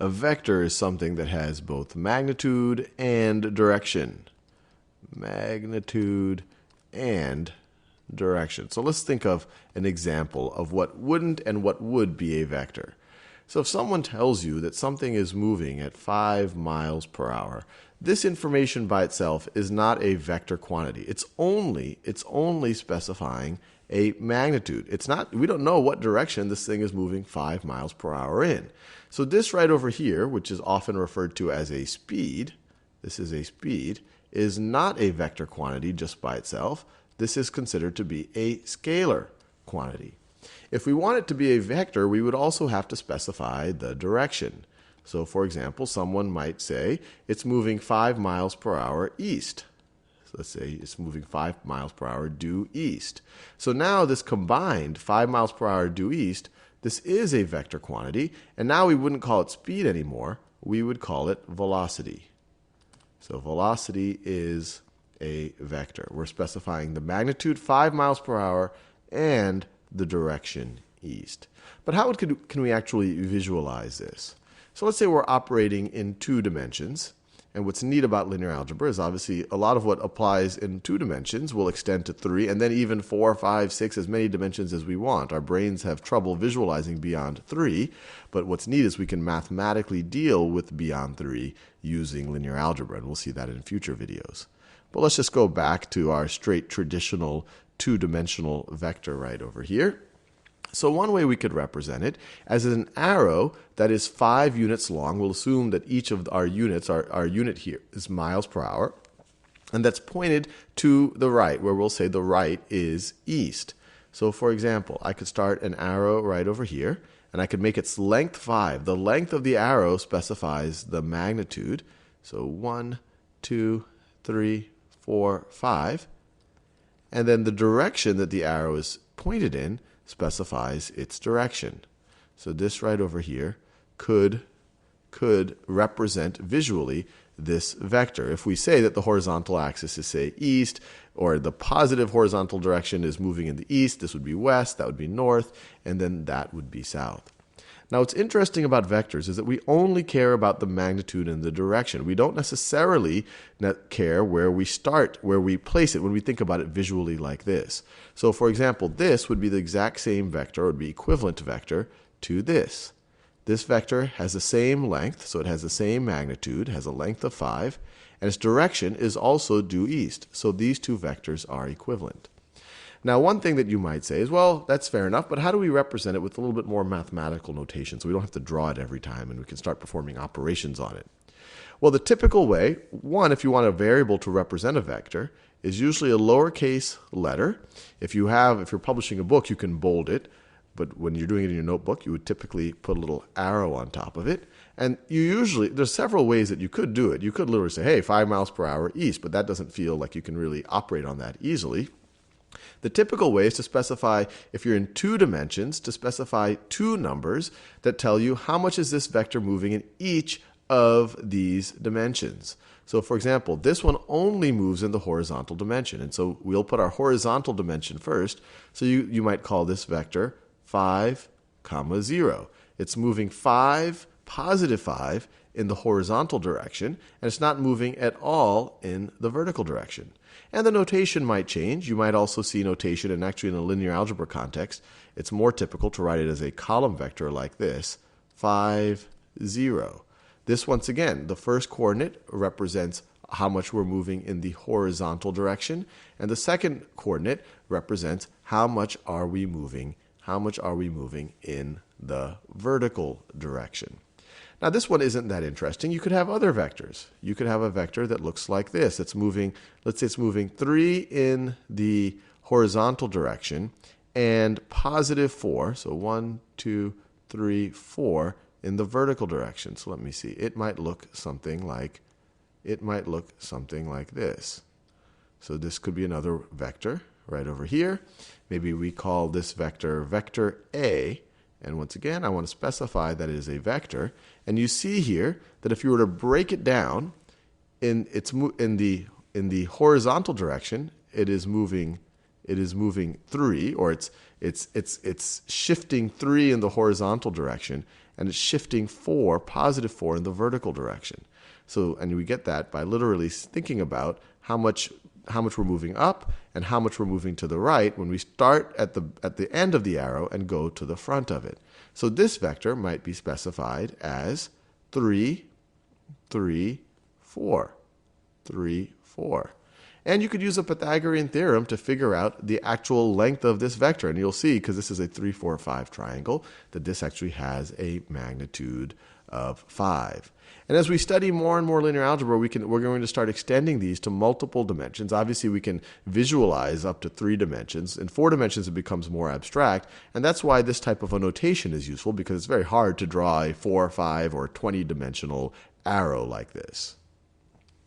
A vector is something that has both magnitude and direction. Magnitude and direction. So let's think of an example of what wouldn't and what would be a vector. So if someone tells you that something is moving at 5 miles per hour, this information by itself is not a vector quantity. It's only specifying a magnitude. We don't know what direction this thing is moving 5 miles per hour in. So this right over here, which is often referred to as a speed, this is a speed, is not a vector quantity just by itself. This is considered to be a scalar quantity. If we want it to be a vector, we would also have to specify the direction. So for example, someone might say it's moving 5 miles per hour east. So let's say it's moving 5 miles per hour due east. So now this combined 5 miles per hour due east, this is a vector quantity, and now we wouldn't call it speed anymore. We would call it velocity. So velocity is a vector. We're specifying the magnitude 5 miles per hour and the direction east. But how can we actually visualize this? So let's say we're operating in 2 dimensions. And what's neat about linear algebra is obviously a lot of what applies in 2 dimensions will extend to 3, and then even 4, 5, 6, as many dimensions as we want. Our brains have trouble visualizing beyond 3, but what's neat is we can mathematically deal with beyond 3 using linear algebra, and we'll see that in future videos. But let's just go back to our straight traditional 2-dimensional vector right over here. So one way we could represent it as an arrow that is 5 units long. We'll assume that each of our units, our unit here is miles per hour, and that's pointed to the right, where we'll say the right is east. So for example, I could start an arrow right over here, and I could make its length 5. The length of the arrow specifies the magnitude. So 1, 2, 3, 4, 5. And then the direction that the arrow is pointed in specifies its direction. So this right over here could represent visually this vector. If we say that the horizontal axis is, say, east, or the positive horizontal direction is moving in the east, this would be west, that would be north, and then that would be south. Now, what's interesting about vectors is that we only care about the magnitude and the direction. We don't necessarily care where we start, where we place it when we think about it visually like this. So for example, this would be the exact same vector, or would be equivalent vector to this. This vector has the same length, so it has the same magnitude, has a length of 5, and its direction is also due east. So these 2 vectors are equivalent. Now, one thing that you might say is, well, that's fair enough, but how do we represent it with a little bit more mathematical notation so we don't have to draw it every time and we can start performing operations on it? Well, the typical way, one, if you want a variable to represent a vector, is usually a lowercase letter. If you're publishing a book, you can bold it, but when you're doing it in your notebook, you would typically put a little arrow on top of it. And there's several ways that you could do it. You could literally say, hey, 5 miles per hour east, but that doesn't feel like you can really operate on that easily. The typical way is to specify, if you're in 2 dimensions, to specify 2 numbers that tell you how much is this vector moving in each of these dimensions. So for example, this one only moves in the horizontal dimension. And so we'll put our horizontal dimension first. So you might call this vector 5, 0. It's moving 5, positive 5, in the horizontal direction, and it's not moving at all in the vertical direction. And the notation might change. You might also see notation, and actually in a linear algebra context, it's more typical to write it as a column vector like this, 5, 0. This, once again, the first coordinate represents how much we're moving in the horizontal direction, and the second coordinate represents how much are we moving in the vertical direction. Now, this one isn't that interesting. You could have other vectors. You could have a vector that looks like this. It's moving, let's say it's moving 3 in the horizontal direction and positive 4. So 1, 2, 3, 4 in the vertical direction. So let me see. It might look something like this. So this could be another vector right over here. Maybe we call this vector vector A. And once again, I want to specify that it is a vector. And you see here that if you were to break it down in the horizontal direction, it is moving 3, or it's shifting 3 in the horizontal direction, and it's shifting 4, positive 4, in the vertical direction. So, and we get that by literally thinking about how much we're moving up and how much we're moving to the right when we start at the end of the arrow and go to the front of it. So this vector might be specified as 3, 3, 4, 3, 4. And you could use a Pythagorean theorem to figure out the actual length of this vector. And you'll see, because this is a 3, 4, 5 triangle, that this actually has a magnitude of 5. And as we study more and more linear algebra, we're going to start extending these to multiple dimensions. Obviously, we can visualize up to 3 dimensions. In 4 dimensions, it becomes more abstract. And that's why this type of a notation is useful, because it's very hard to draw a 4, 5, or 20-dimensional arrow like this.